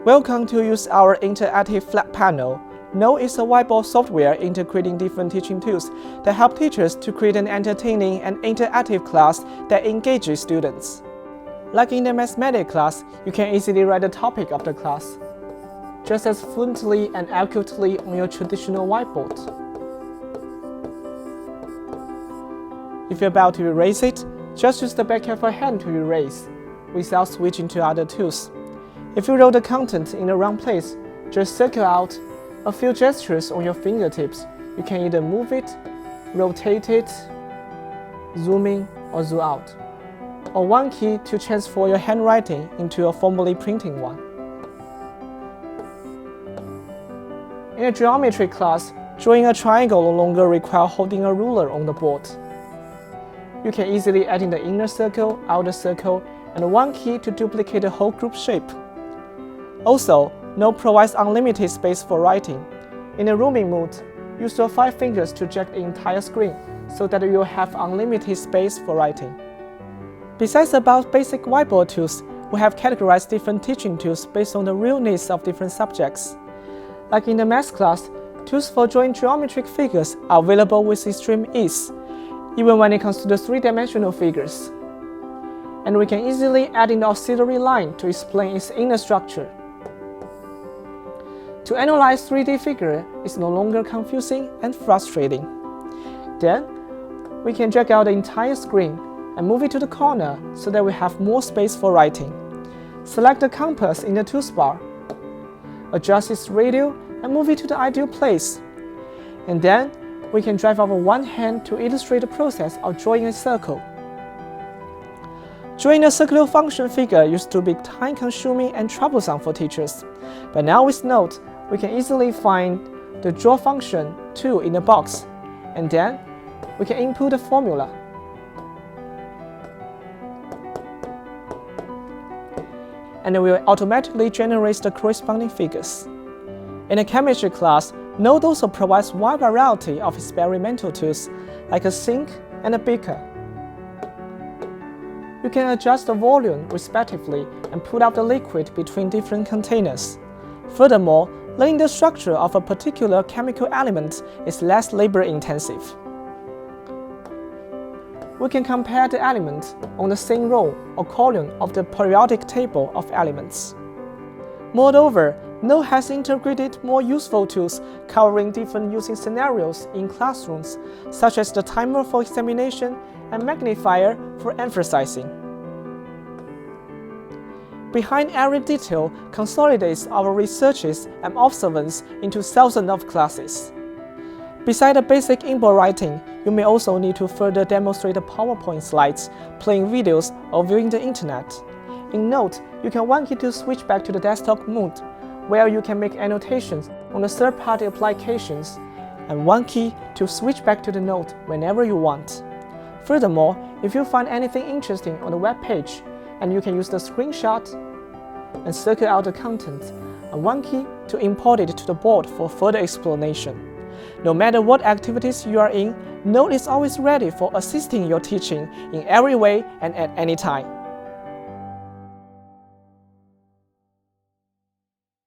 Welcome to use our interactive flat panel. Note is a whiteboard software integrating different teaching tools that help teachers to create an entertaining and interactive class that engages students. Like in the mathematics class, you can easily write the topic of the class, just as fluently and accurately on your traditional whiteboard. If you're about to erase it, just use the back of your hand to erase, without switching to other tools. If you wrote the content in the wrong place, just circle out a few gestures on your fingertips. You can either move it, rotate it, zoom in or zoom out, or one key to transfer your handwriting into a formally printing one. In a geometry class, drawing a triangle no longer requires holding a ruler on the board. You can easily add in the inner circle, outer circle, and one key to duplicate the whole group shape. Also, Note provides unlimited space for writing. In the roaming mode, use your 5 fingers to jack the entire screen so that you will have unlimited space for writing. Besides about basic whiteboard tools, we have categorized different teaching tools based on the real needs of different subjects. Like in the math class, tools for drawing geometric figures are available with extreme ease, even when it comes to the 3-dimensional figures. And we can easily add in the auxiliary line to explain its inner structure. To analyze 3D figure is no longer confusing and frustrating. Then, we can drag out the entire screen and move it to the corner so that we have more space for writing. Select the compass in the toolbar, adjust its radius and move it to the ideal place. And then, we can drive over one hand to illustrate the process of drawing a circle. Drawing a circular function figure used to be time-consuming and troublesome for teachers, but now with Note, we can easily find the draw function tool in the box, and then we can input the formula. And it will automatically generate the corresponding figures. In a chemistry class, Note also provides a wide variety of experimental tools, like a sink and a beaker. You can adjust the volume respectively and put out the liquid between different containers. Furthermore, learning the structure of a particular chemical element is less labor-intensive. We can compare the elements on the same row or column of the periodic table of elements. Moreover, Note has integrated more useful tools covering different using scenarios in classrooms, such as the timer for examination and magnifier for emphasizing. Behind every detail consolidates our researches and observations into thousands of classes. Besides the basic inboard writing, you may also need to further demonstrate the PowerPoint slides, playing videos, or viewing the internet. In Note, you can one key to switch back to the desktop mode, where you can make annotations on the third-party applications, and one key to switch back to the Note whenever you want. Furthermore, if you find anything interesting on the web page, and you can use the screenshot and circle out the content, and one key to import it to the board for further explanation. No matter what activities you are in, Note is always ready for assisting your teaching in every way and at any time.